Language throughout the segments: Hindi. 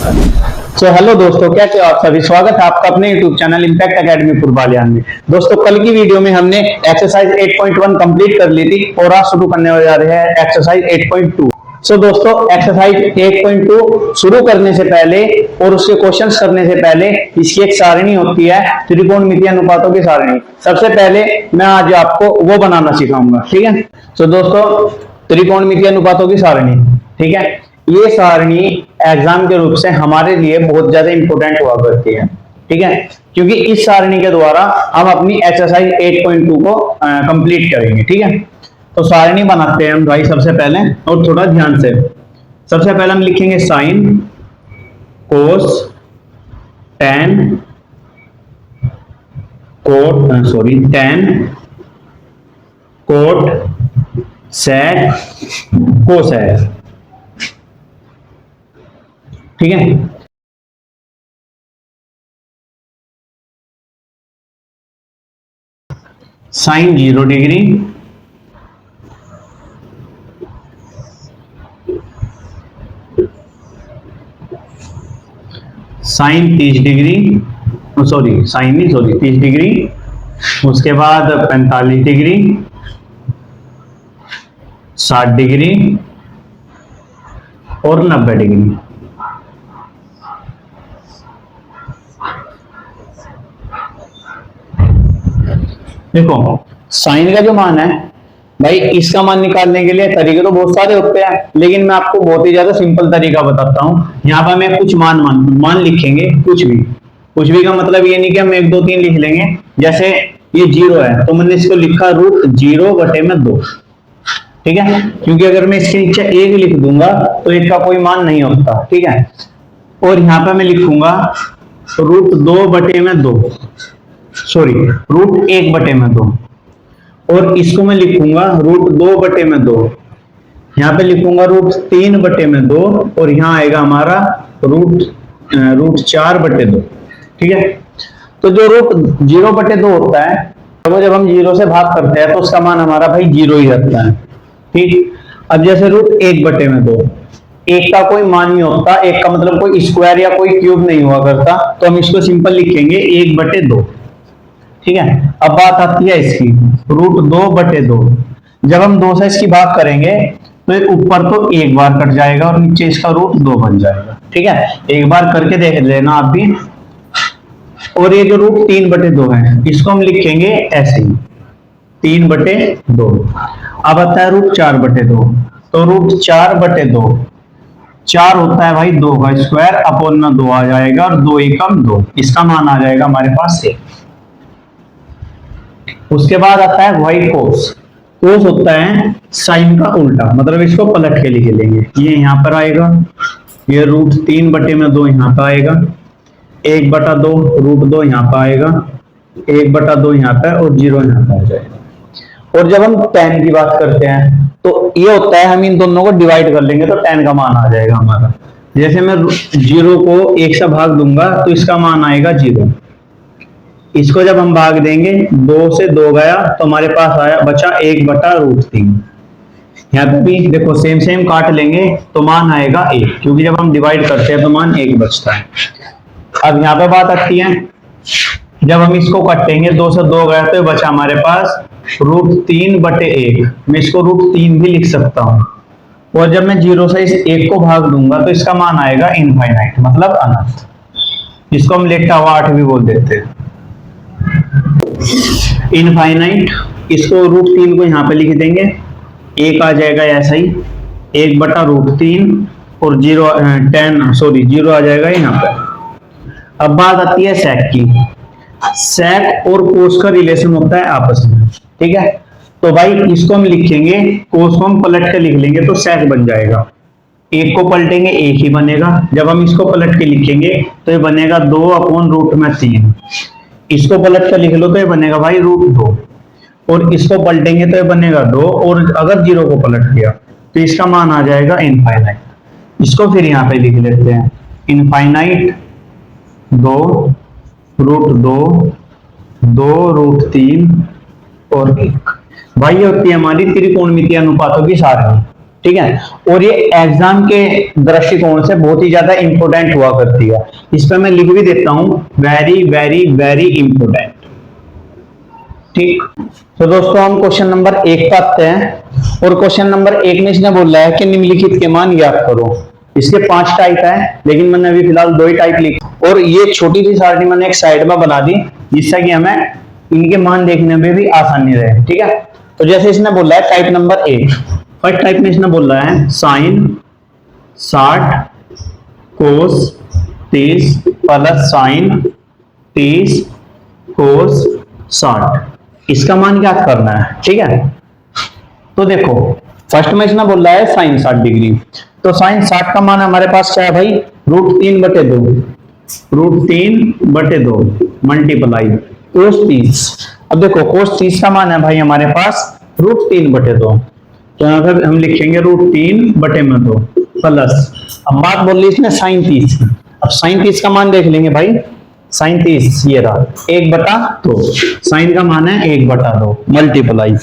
सो हेलो दोस्तों, कैसे हो आप सभी। स्वागत है आपका अपने YouTube चैनल इम्पैक्ट एकेडमी पूर्वालियान में। दोस्तों, कल की वीडियो में हमने एक्सरसाइज 8.1 कंप्लीट कर ली थी और आज शुरू करने जा रहे हैं एक्सरसाइज 8.2। सो दोस्तों, एक्सरसाइज 8.2 शुरू करने से पहले और उसके क्वेश्चंस करने से पहले इसकी एक सारणी होती है, त्रिकोणमितीय अनुपातों की सारणी। सबसे पहले मैं आज आपको वो बनाना सिखाऊंगा, ठीक है। सो दोस्तों, त्रिकोणमितीय अनुपातों की सारणी, ठीक है। ये सारणी एग्जाम के रूप से हमारे लिए बहुत ज्यादा इंपॉर्टेंट हुआ करती है, ठीक है, क्योंकि इस सारणी के द्वारा हम अपनी एक्सरसाइज 8.2 को कंप्लीट करेंगे, ठीक है। तो सारणी बनाते हैं हम भाई सबसे पहले, और थोड़ा ध्यान से। सबसे पहले हम लिखेंगे sine, cos, tan, tan, cot, sec, cosec, ठीक है। Sine 0 degree, sine 30 degree, sine 30 degree, उसके बाद 45 डिग्री, 60 डिग्री और 90 डिग्री। देखो, साइन का जो मान है भाई, इसका मान निकालने के लिए तरीके तो बहुत सारे होते हैं, लेकिन मैं आपको बहुत ही ज्यादा सिंपल तरीका बताता हूं। यहाँ पर मैं कुछ मान लिखेंगे, कुछ भी का मतलब ये नहीं कि हम 1 2 3 लिख लेंगे। जैसे ये 0 है तो मैंने इसको लिखा √0/2, ठीक है, क्योंकि अगर मैं इसके नीचे 1 लिख दूंगा तो इसका कोई मान नहीं होता, ठीक है। और यहाँ पे मैं लिखूंगा √2/2, √1/2, और इसको मैं लिखूंगा √2/2। यहाँ पे लिखूंगा √3/2, और यहाँ आएगा हमारा √4/2, ठीक है। तो जो √0/2 होता है, तो जब हम 0 से भाग करते हैं तो उसका मान हमारा भाई 0 ही रहता है, ठीक। अब जैसे √1/2, एक का कोई मान नहीं होता, एक का मतलब कोई स्क्वायर या कोई क्यूब नहीं हुआ करता, तो हम इसको सिंपल लिखेंगे 1/2, ठीक है। अब बात आती है इसकी √2/2। जब हम 2 से इसकी भाग करेंगे तो ऊपर तो एक बार कट जाएगा और नीचे इसका √2 बन जाएगा, ठीक है। एक बार करके देख लेना आप भी। और ये जो √3/2 है, इसको हम लिखेंगे ऐसे ही 3/2। अब आता है √4/2, तो √4/2 4 होता है भाई 2 का स्क्वायर, अपॉन में 2 आ जाएगा, और 2 एकम 2, इसका मान आ जाएगा हमारे पास 1। उसके बाद आता है भाई कोस। कोस होता है साइन का उल्टा, मतलब इसको पलट के लिख लेंगे। ये यहाँ पर आएगा, ये √3/2 यहाँ पर आएगा, 1/2 √2 यहाँ पर आएगा, 1/2 यहाँ पे, और 0 यहाँ पे आ जाएगा। और जब हम tan की बात करते हैं तो ये होता है, हम इन दोनों को डिवाइड कर लेंगे तो tan का मान आ जाएगा हमारा। जैसे मैं 0 को 1 से भाग दूंगा तो इसका मान आएगा 0। इसको जब हम भाग देंगे, 2 से 2 गया तो हमारे पास आया बचा 1/√3। यहाँ पे भी देखो सेम काट लेंगे तो मान आएगा 1, क्योंकि जब हम डिवाइड करते हैं तो मान 1 बचता है। अब यहाँ पे बात आती है, जब हम इसको काटेंगे, 2 से 2 गया तो बचा हमारे पास √3/1। मैं इसको √3 भी लिख सकता हूँ। और जब मैं 0 से इस 1 को भाग दूंगा तो इसका मान आएगा इनफाइनाइट, मतलब अनंत। इसको हम लेटा हुआ 8 भी बोल देते हैं, इनफाइनाइट। इसको √3 को यहाँ पे लिख देंगे, 1 आ जाएगा ऐसा ही 1/√3, और 0 आ जाएगा यहाँ पे। अब बात आती है सेक की। सेक और कोस का रिलेशन होता है आपस में, ठीक है। तो भाई इसको हम लिखेंगे, कोस को हम पलट के लिख लेंगे तो सेक बन जाएगा। 1 को पलटेंगे 1 ही बनेगा। जब हम इसको पलट के लिखेंगे तो ये बनेगा 2/√3। इसको पलट कर लिख लो तो ये बनेगा भाई √2, और इसको पलटेंगे तो ये बनेगा 2, और अगर 0 को पलट दिया तो इसका मान आ जाएगा इनफाइनाइट। इसको फिर यहाँ पे लिख लेते हैं, इनफाइनाइट 2 √2, 2√3 और 1। भाई ये होती है हमारी त्रिकोणमितीय अनुपातों की सारणी, ठीक है। और ये एग्जाम के दृष्टिकोण से बहुत ही ज्यादा इंपॉर्टेंट हुआ करती है। इस पर मैं लिख भी देता हूं, वेरी वेरी वेरी इंपॉर्टेंट। ठीक, तो दोस्तों हम क्वेश्चन नंबर 1 पर आते हैं। और क्वेश्चन नंबर 1 में इसने बोला है कि निम्नलिखित के मान ज्ञात करो। इसके 5 टाइप है, लेकिन मैंने अभी फिलहाल 2 ही टाइप लिखे और ये छोटी सी सारणी मैंने एक साइड में बना दी, जिससे कि हमें इनके मान देखने में भी आसानी रहे। ठीक है, तो जैसे इसने बोला है टाइप नंबर 1, फर्स्ट टाइप में इसने बोला है साइन 60 कोस 30 प्लस साइन 30 कोस 60, इसका मान क्या करना है। ठीक है, तो देखो फर्स्ट में इसने बोला है साइन 60 डिग्री, तो साइन 60 का मान हमारे पास क्या है भाई, √3/2, √3/2 मल्टीप्लाई कोस 30। अब देखो कोस 30 का मान है भाई हमारे पास √3/2, तो यहाँ पर हम लिखेंगे √3/2 प्लस, अब बात बोल ली इसने साइन 30 की। अब साइन 30 का मान देख लेंगे भाई, साइन 30 ये रहा 1/2, साइन का मान है 1/2 मल्टीप्लाई।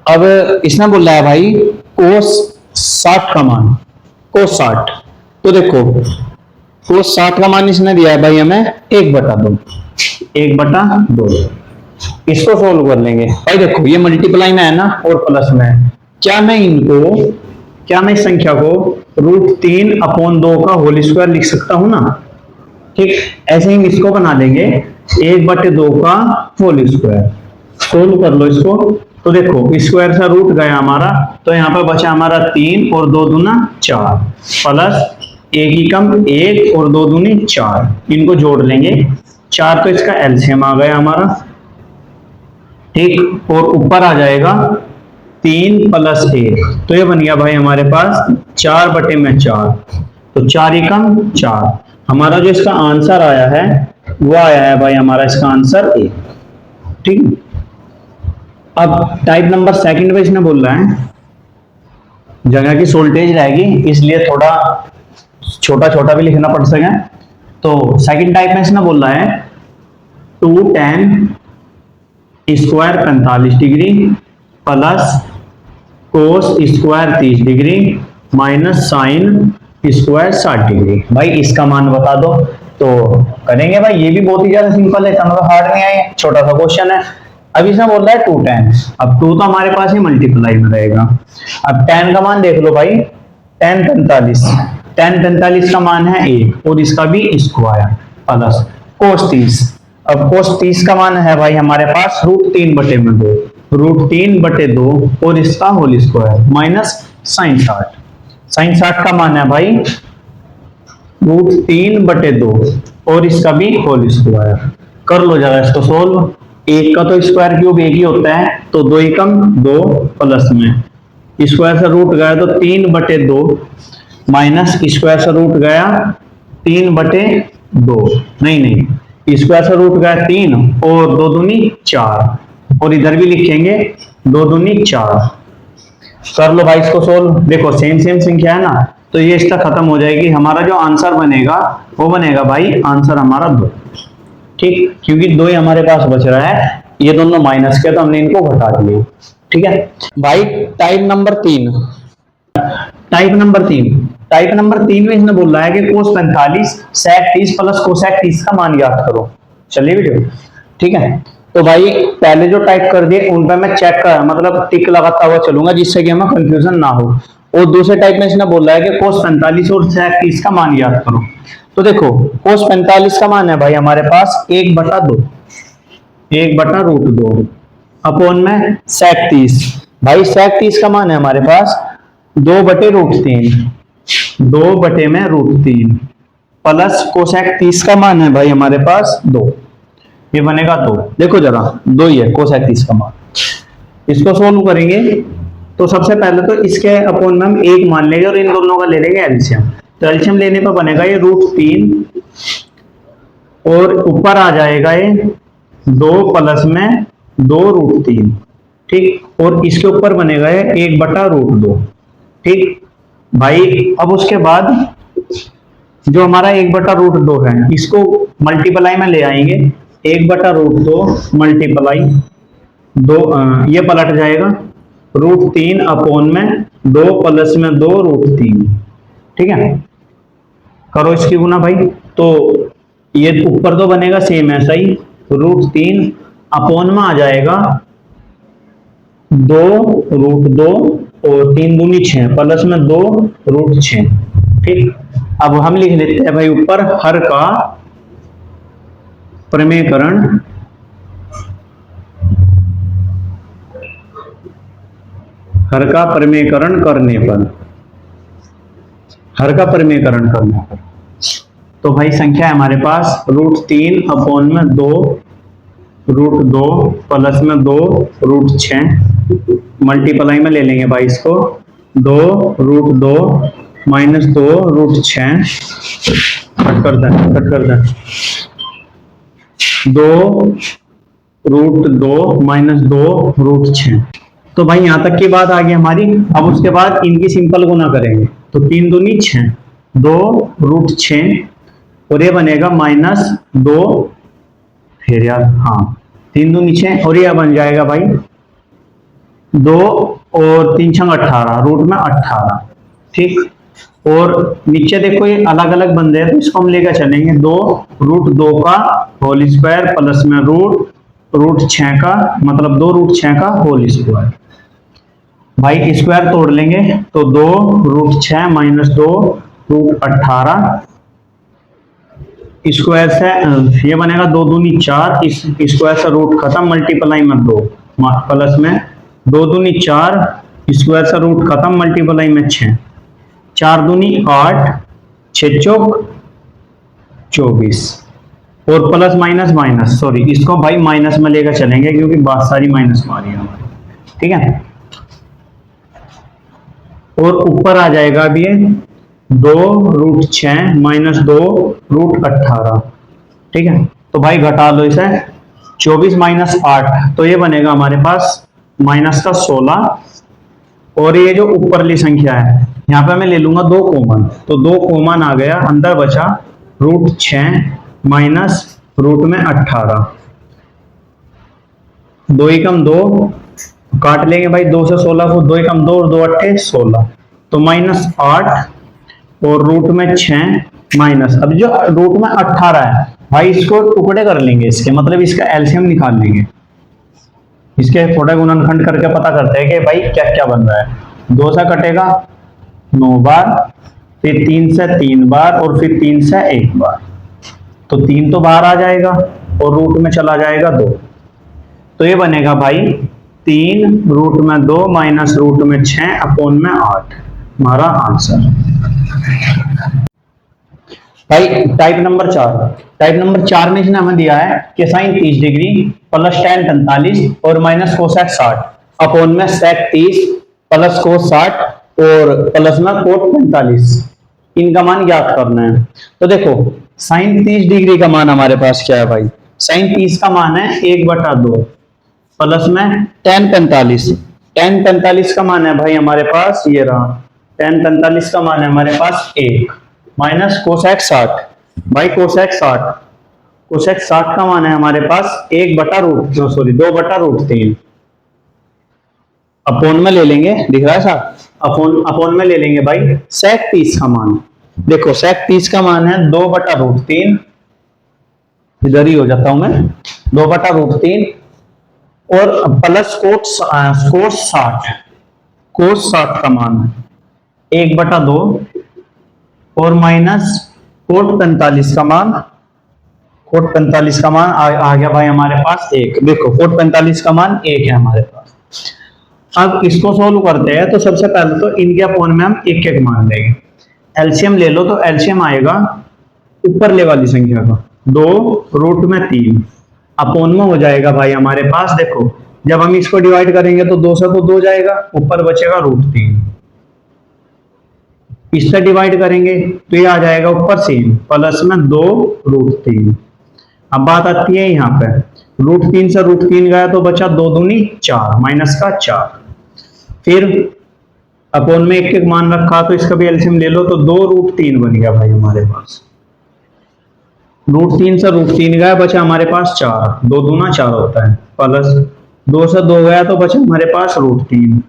अब इसने बोला है भाई कोस 60 का मान, कोस 60, तो देखो कोस 60 का मान इसने दिया है भाई हमें 1/2, 1/2। इसको सोल्व कर लेंगे भाई, देखो ये मल्टीप्लाई में है ना और प्लस में है। क्या मैं इस संख्या को √3/2 का होल स्क्वायर लिख सकता हूं ना। ठीक, ऐसे ही इसको बना लेंगे 1/2 का होल स्क्वायर। सोल्व कर लो इसको, तो देखो स्क्वायर से रूट गया हमारा, तो यहाँ पर बचा हमारा 3 और 2 दूना 4 प्लस 1 ही कम 1 और 2 दूनी 4, इनको जोड़ लेंगे 4, तो इसका एलसीएम आ गया हमारा। ठीक, और ऊपर आ जाएगा 3 + 1, तो ये बन गया भाई हमारे पास 4/4, तो 4 ही कम 4। हमारा जो इसका आंसर आया है वो आया है भाई हमारा इसका आंसर 1। ठीक, अब टाइप नंबर 2 में इसने बोल रहा है, जगह की शॉर्टेज रहेगी इसलिए थोड़ा छोटा छोटा भी लिखना पड़ सके, तो सेकंड टाइप में इसने बोल रहा है 2tan square 45 degree plus cos square 30 degree minus sine square 60 degree. भाई इसका मान बता दो, तो करेंगे भाई, ये भी बहुत ही ज्यादा सिंपल है, मतलब हार्ड नहीं है, छोटा सा क्वेश्चन है। अब इसमें बोल रहा है 2tan, अब 2 तो हमारे पास ही मल्टीप्लाई में रहेगा। अब tan का मान देख लो भाई, tan 45 का मान है 1 और इसका भी स्क्वायर प्लस कोस 30। अब कोस 30 का मान है भाई हमारे पास √3/2, √3/2 और इसका होल स्क्वायर माइनस साइन 60 का मान है भाई √3/2 और इसका भी होल स्क्वायर। कर लो जरा इसको सोल्व, 1 का तो स्क्वायर क्यूब 1 ही होता है, तो 2 ही कम 2 प्लस में स्क्वायर से रूट गया तो 3/2 माइनस स्क्वायर से रूट गया 3/2, नहीं स्क्वायर से रूट गया 3 और 2 दूनी 4, और इधर भी लिखेंगे 2 दूनी 4। कर लो भाई इसको सोल्व, देखो सेम संख्या है ना, तो ये इसका खत्म हो जाएगी। हमारा जो आंसर बनेगा वो बनेगा भाई आंसर हमारा 2। ठीक, क्योंकि 2 ही हमारे पास बच रहा है, ये दोनों माइनस के तो हमने इनको घटा दिए। ठीक है भाई, टाइप नंबर 3 में इसने बोला है कि cos 45 sec 30 प्लस cosec 30 का मान याद करो। चलिए वीडियो, ठीक है, तो भाई पहले जो टाइप कर दिए उन पर मैं चेक कर मतलब टिक लगाता हुआ चलूंगा, जिससे कि हमें कंफ्यूजन ना हो। और दूसरे टाइप में इसने बोला है कि cos 45 और sec 30 का मान याद करो। तो देखो cos 45 का मान है भाई हमारे पास 1/2, 1/√2 अपॉन में sec 30, भाई sec 30 का मान है हमारे पास 2/√3, 2/√3 प्लस cosec 30 का मान है भाई हमारे पास 2, ये बनेगा 2। देखो जरा 2 ही है cosec 30 का मान। इसको सोल्व करेंगे तो सबसे पहले तो इसके अपॉन में हम 1 मान लेंगे और इन दोनों का ले लेंगे एलसीएम। तो एलसीएम लेने पर बनेगा ये √3 और ऊपर आ जाएगा ये 2 प्लस में 2√3। ठीक, और इसके ऊपर बनेगा ये 1/√2। ठीक भाई, अब उसके बाद जो हमारा 1/√2 है इसको मल्टीप्लाई में ले आएंगे, 1/√2 मल्टीप्लाई 2, ये पलट जाएगा √3 अपॉन में 2 प्लस में 2 √3। ठीक है, करो इसकी गुना भाई। तो ये ऊपर तो बनेगा सेम ऐसा ही, √3 अपॉन में आ जाएगा 2 √2 और 3 दूनी 6 प्लस में 2 √6। ठीक, अब हम लिख लेते हैं भाई ऊपर हर का प्रमेयकरण करने पर, हर का प्रमेयकरण करने पर। तो भाई संख्या है हमारे पास √3 अपॉन में 2 √2 प्लस में 2 √6, मल्टीप्लाई में ले लेंगे भाई इसको, 2 √2 माइनस 2 √6, कट कर दे 2 √2 माइनस 2 √6। तो भाई यहां तक की बात आ गई हमारी। अब उसके बाद इनकी सिंपल गुना करेंगे, तो 3 दूनी 6, 2 √6 और ये बनेगा माइनस 2, फिर यार हाँ 3 दूनी 6 और ये बन जाएगा भाई 2 और 3 6 18, रूट में 18। ठीक, और नीचे देखो ये अलग अलग बंदे हैं तो इसको हम लेकर चलेंगे 2 √2 का होल स्क्वायर प्लस में √6 का, मतलब 2 √6 का होल स्क्वायर। भाई स्क्वायर तोड़ लेंगे तो 2 √6 माइनस 2 √18, स्क्वायर से ये बनेगा 2 दूनी 4, इस स्क्वायर से रूट खत्म, मल्टीप्लाई में 2 प्लस में 2 दूनी 4, स्क्वायर से रूट खत्म, मल्टीप्लाई में 6, 4 दूनी 8, 6 चौक 24 और प्लस माइनस माइनस, सॉरी इसको भाई माइनस में लेकर चलेंगे क्योंकि बात सारी माइनस में आ रही है हमारी। ठीक है, और ऊपर आ जाएगा अब ये 2 √6 माइनस 2 √18। ठीक है, तो भाई घटा लो इसे, 24 माइनस 8 तो ये बनेगा हमारे पास माइनस का 16, और ये जो ऊपरली संख्या है यहाँ पे मैं ले लूंगा 2 कॉमन, तो 2 कॉमन आ गया, अंदर बचा √6 माइनस रूट में 18, 2 एकम 2 काट लेंगे भाई, 2 से 16 को 2 एकम 2 और 2 अट्ठे 16, तो माइनस 8 और रूट में 6 माइनस, अब जो रूट में 18 है भाई इसको टुकड़े कर लेंगे इसके, मतलब इसका एलसीएम निकाल लेंगे, इसके थोड़ा गुणनखंड करके पता करते हैं कि भाई क्या क्या बन रहा है। 2 से कटेगा 9 बार, फिर 3 से 3 बार और फिर 3 से 1 बार, तो 3 तो बाहर आ जाएगा और रूट में चला जाएगा 2, तो ये बनेगा भाई 3 रूट में 2 माइनस रूट में 6 अपॉन में 8, हमारा आंसर। भाई टाइप नंबर 4 में इसने हमें दिया है कि साइन 30 डिग्री प्लस tan 45 और माइनस कोसेक 60 अपॉन में सेक 30 प्लस कोस 60 और प्लस में कोट 45, इनका मान ज्ञात करना है। तो देखो साइन 30 डिग्री का मान हमारे पास क्या है भाई, साइन 30 का मान है 1/2 प्लस में tan 45, tan 45 का मान है भाई हमारे पास ये रहा, tan 45 का मान है हमारे पास 1 माइनस कोसेक 60, भाई कोसेक 60 का मान है हमारे पास 2/√3 अपॉन में ले लेंगे, दिख रहा है साहब, अपॉन में ले लेंगे भाई सेक 30 का मान। देखो सेक 30 का मान है 2/√3, इधर ही हो जाता हूं मैं, 2/√3 और प्लस कोस 60 का मान है 1/2 और माइनस कोट 45 का मान, आ गया भाई हमारे पास 1। देखो कोट 45 का मान 1 है हमारे पास। अब इसको सोल्व करते हैं, तो सबसे पहले तो इनके अपॉन में हम एक एक मान लेंगे, एलसीएम ले लो, तो एलसीएम आएगा ऊपरले वाली संख्या का 2 रूट में 3 अपॉन में हो जाएगा भाई हमारे पास, देखो जब हम इसको डिवाइड करेंगे तो 2 से तो 2 जाएगा, ऊपर बचेगा √3, इससे डिवाइड करेंगे तो ये आ जाएगा ऊपर सेम प्लस में 2 √3। अब बात आती है यहाँ पे, √3 से √3 गया तो बचा 2 दूनी 4 माइनस का 4, फिर अपॉन में एक एक मान रखा तो इसका भी एलसीएम ले लो, तो 2 √3 बन गया भाई हमारे पास, √3 से √3 गया बचा हमारे पास 4, 2 दूना 4 होता है, प्लस 2 से 2 गया तो बचा हमारे पास √3,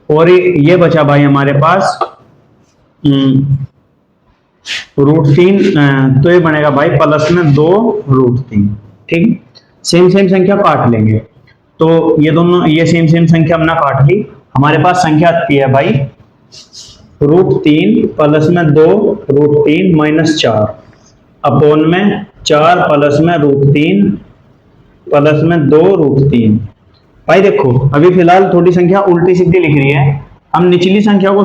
और ये बचा भाई हमारे पास √3, तो ये बनेगा भाई प्लस में 2 √3। ठीक, सेम सेम संख्या काट लेंगे। तो ये दोनों, ये सेम सेम संख्या हमने काट ली। हमारे पास संख्या आती है भाई √3 प्लस में 2 √3 माइनस 4 अपोन में 4 प्लस में √3 प्लस में 2 √3। भाई देखो अभी फिलहाल थोड़ी संख्या उल्टी सीधी लिख रही है, हम निचली संख्या को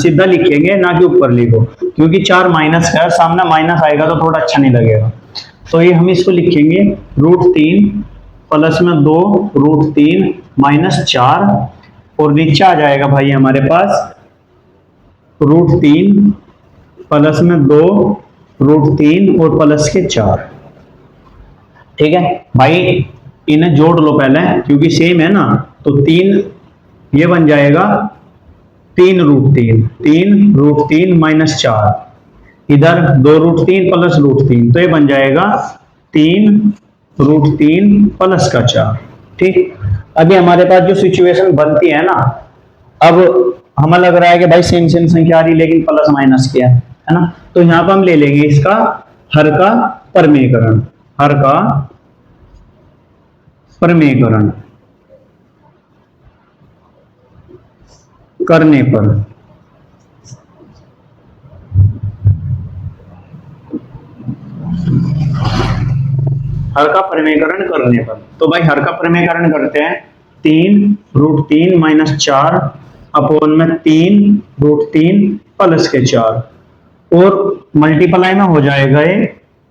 सीधा लिखेंगे ना कि ऊपर लिखो, क्योंकि 4 माइनस का सामने माइनस आएगा तो थोड़ा अच्छा नहीं लगेगा। तो ये हम इसको लिखेंगे √3 प्लस में 2 √3 माइनस 4, और नीचे आ जाएगा भाई हमारे पास √3 प्लस में 2 √3 और प्लस के 4। ठीक है भाई, इन्हें जोड़ लो पहले क्योंकि सेम है ना। तो 3 ये बन जाएगा 3 √3, 3 √3 माइनस 4, इधर 2 √3 प्लस √3, तो ये बन जाएगा 3 √3 प्लस का 4। ठीक, अभी हमारे पास जो सिचुएशन बनती है ना, अब हमें लग रहा है कि भाई सेम सेम संख्या आ रही लेकिन प्लस माइनस क्या है ना, तो यहां पर हम ले लेंगे इसका हर का परमीकरण, हर का परमीकरण करने पर हर का परमीकरण करने पर, तो भाई हर का परमीकरण करते हैं 3 √3 माइनस 4 अपोन में 3 √3 प्लस के 4, और मल्टीप्लाई में हो जाएगा ये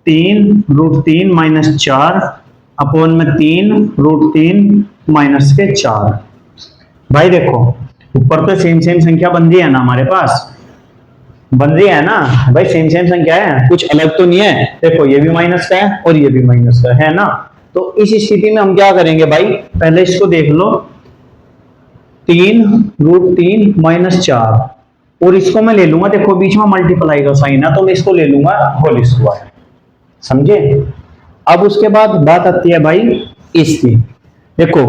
3 √3 माइनस 4 अपोन में 3 √3 माइनस के 4। भाई देखो ऊपर तो सेम सेम संख्या बन रही है ना, हमारे पास बन रही है ना भाई, सेम सेम संख्या है, कुछ अलग तो नहीं है। देखो ये भी माइनस का है और ये भी माइनस का है ना, तो इस स्थिति में हम क्या करेंगे भाई, पहले इसको देख लो 3 √3 माइनस 4, और इसको मैं ले लूंगा, देखो बीच में मल्टीप्लाई का साइन है तो मैं इसको ले लूंगा होल स्क्वायर, समझे। अब उसके बाद बात आती है भाई इसकी, देखो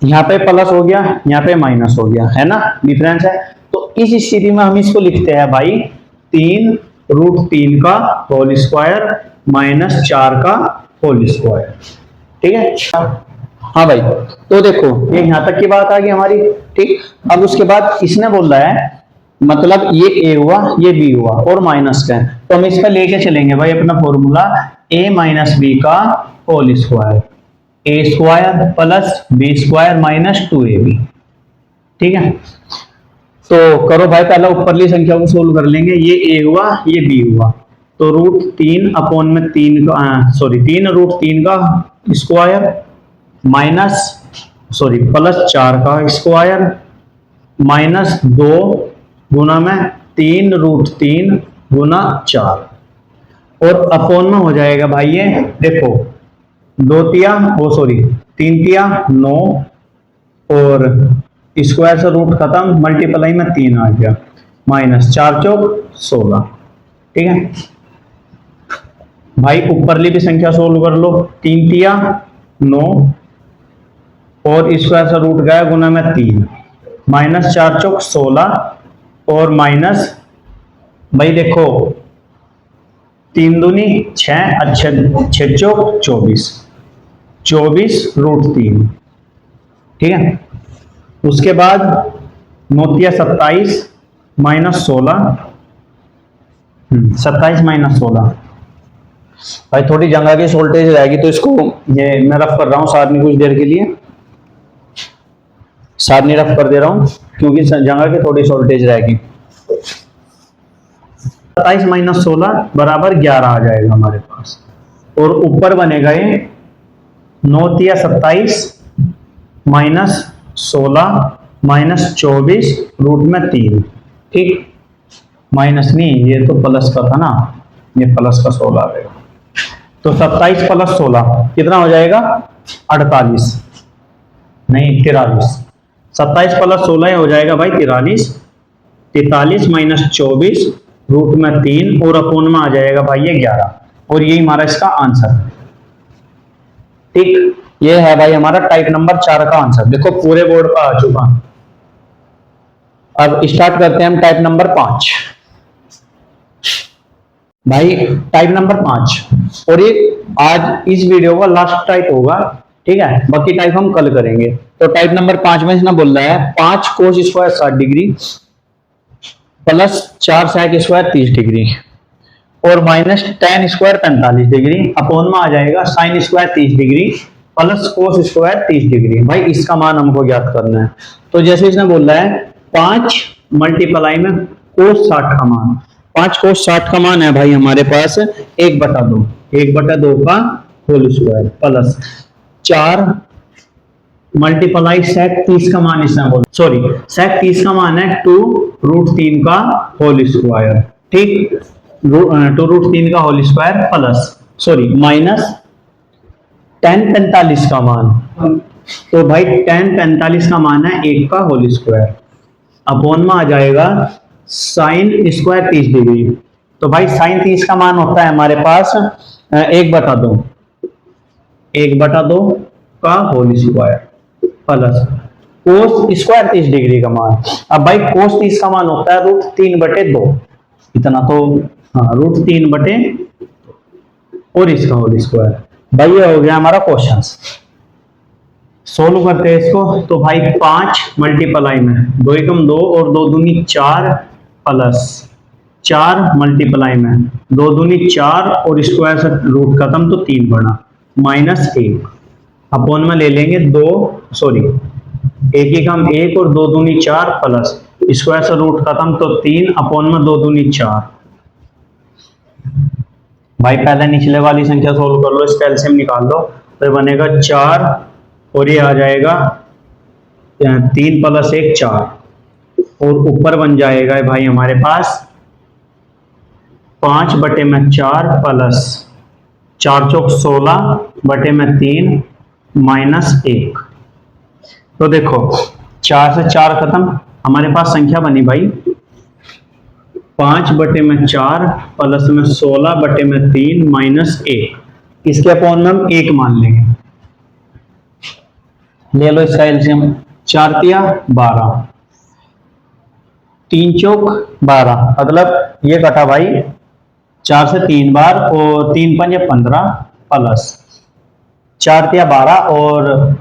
यहाँ पे प्लस हो गया, यहाँ पे माइनस हो गया, है ना, डिफरेंस है। तो इस स्थिति में हम इसको लिखते हैं भाई 3 √3 का होल स्क्वायर माइनस 4 का होल स्क्वायर। ठीक है, हाँ भाई, तो देखो ये यहां तक की बात आ गई हमारी। ठीक, अब उसके बाद इसने बोल रहा है मतलब ये ए हुआ ये बी हुआ और माइनस का है, तो हम इसका लेके चलेंगे भाई अपना फॉर्मूला a माइनस बी का whole square, A square plus B square minus 2ab। ठीक है, तो करो भाई, पहला ऊपरली संख्या को सोल्व कर लेंगे, ये a हुआ ये b हुआ, तो √3 अपोन में 3 का तीन √3 का स्क्वायर माइनस प्लस 4 का स्क्वायर माइनस 2 गुना में 3 √3 गुना 4, और अपोन में हो जाएगा भाई ये देखो 3 तिया 9, और स्क्वायर से रूट खत्म, मल्टीप्लाई में 3 आ गया, माइनस 4 चौक 16। ठीक है भाई, ऊपरली भी संख्या सोल्व कर लो, 3 तिया 9 और स्क्वायर से रूट गया गुना में 3, माइनस 4 चौक 16, और माइनस भाई देखो 3 दूनी 6, 6 चौक 24, 24 √3। ठीक है, उसके बाद 9 तिया 27 माइनस 16, 27 माइनस 16। भाई थोड़ी जगह की शॉर्टेज रहेगी तो इसको ये मैं रफ कर रहा हूँ साथ में कुछ देर के लिए, साथ में रफ कर दे रहा हूँ क्योंकि जगह की थोड़ी शॉर्टेज रहेगी। 27 माइनस 16 बराबर 11 आ जाएगा हमारे पास, और ऊपर बनेगा ये 9 तिया 27 माइनस 16 माइनस 24 रूट में 3। ठीक, माइनस नहीं, ये तो प्लस का था ना, ये प्लस का 16 आएगा, तो 27 प्लस 16 कितना हो जाएगा 48, नहीं 43, 27 प्लस 16 हो जाएगा भाई 43, 43 माइनस 24 रूट में 3 और अपोन में आ जाएगा भाई ये 11, और यही हमारा इसका आंसर। ठीक, ये है भाई हमारा टाइप नंबर 4 का आंसर। देखो पूरे बोर्ड पर आ चुका। अब स्टार्ट करते हैं हम टाइप नंबर 5। भाई टाइप नंबर 5, और ये आज इस वीडियो का लास्ट टाइप होगा, ठीक है, बाकी टाइप हम कल करेंगे। तो टाइप नंबर 5 में इसने बोल रहा है 5 cos square 60 degree plus 4 sec square 30 degree और minus ten square 45 degree upon में आ जाएगा sine square 30 degree plus cos square 30 degree. भाई इसका मान हमको ज्ञात करना है। तो जैसे इसने बोल रहा है 5 मल्टीप्लाई में कोस 60 का मान, 5 कोस 60 का मान है भाई हमारे पास 1/2, 1/2 का होल स्क्वायर प्लस 4 मल्टीप्लाई सेक 30 का मान, इसने बोला सॉरी सेक 30 का मान है 2√3 का होल स्क्वायर, ठीक, 2√3 का whole square plus sorry minus tan 45 का मान। तो भाई tan 45 का मान है 1 का होल स्क्वायर अपॉन में आ जाएगा साइन स्क्वायर 30 डिग्री। तो भाई साइन 30 का मान होता है हमारे पास 1/2, 1/2 का whole square plus cos square 30 degree का मान। अब भाई कोस 30 का मान होता है √3/2, इतना तो हाँ √3/, और इसका होल स्क्वायर। भाई ये हो गया हमारा क्वेश्चन। सोल्व करते हैं इसको। तो भाई 5 मल्टीप्लाई में 2 एकम 2 और 2 दूनी 4 प्लस 4 मल्टीप्लाई में 2 दूनी 4 और स्क्वायर से रूट खत्म तो 3 बना माइनस 1 अपॉन में ले लेंगे 2 सॉरी 1 एकम 1 और 2 दूनी 4 प्लस स्क्वायर से रूट खत्म तो 3 अपॉन में 2 दूनी 4। भाई पहले निचले वाली संख्या सोल्व कर लो, इसका एलसीएम निकाल लो, तो बनेगा 4 और ये आ जाएगा 3 + 1 4 और ऊपर बन जाएगा भाई हमारे पास 5/4 प्लस 4 चौक 16/3 माइनस 1। तो देखो 4 से 4 खत्म, हमारे पास संख्या बनी भाई 5/4 प्लस में 16/3 माइनस 1। इसके अपॉन में हम 1 मान लेंगे, ले लो इसका एलसीएम। 4 तिया 12, 3 चौक 12, मतलब ये कटा भाई 4 से 3 बार और 3 पंजे 15 प्लस 4 तिया 12 और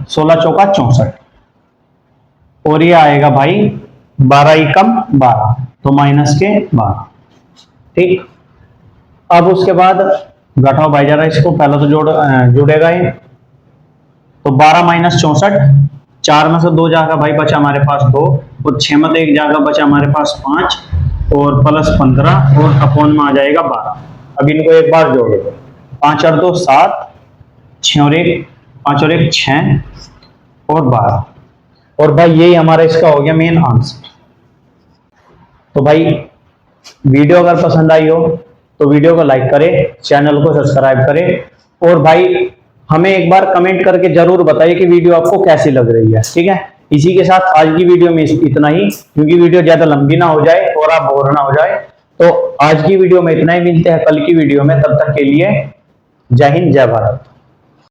16 चौका 64 और ये आएगा भाई 12 एकम 12 तो माइनस के 12, ठीक। अब उसके बाद घटाओ भाई जरा इसको, पहले तो जुड़ेगा ये, तो 12 माइनस 64, 4 में से 2 जाएगा भाई बचा हमारे पास 2 और 6 में से 1 जाएगा बचा हमारे पास 5 और प्लस 15 और अपॉन में आ जाएगा 12। अब इनको एक बार जोड़ दो, 5 और 2 7, 6 और 1 5 और 1 6 और 12, और भाई यही हमारा इसका हो गया मेन आंसर। तो भाई वीडियो अगर पसंद आई हो तो वीडियो को लाइक करें, चैनल को सब्सक्राइब करें और भाई हमें एक बार कमेंट करके जरूर बताइए कि वीडियो आपको कैसी लग रही है, ठीक है। इसी के साथ आज की वीडियो में इतना ही, क्योंकि वीडियो ज्यादा लंबी ना हो जाए और आप बोर ना हो जाए। तो आज की वीडियो में इतना ही, मिलते हैं कल की वीडियो में, तब तक के लिए जय हिंद जय भारत।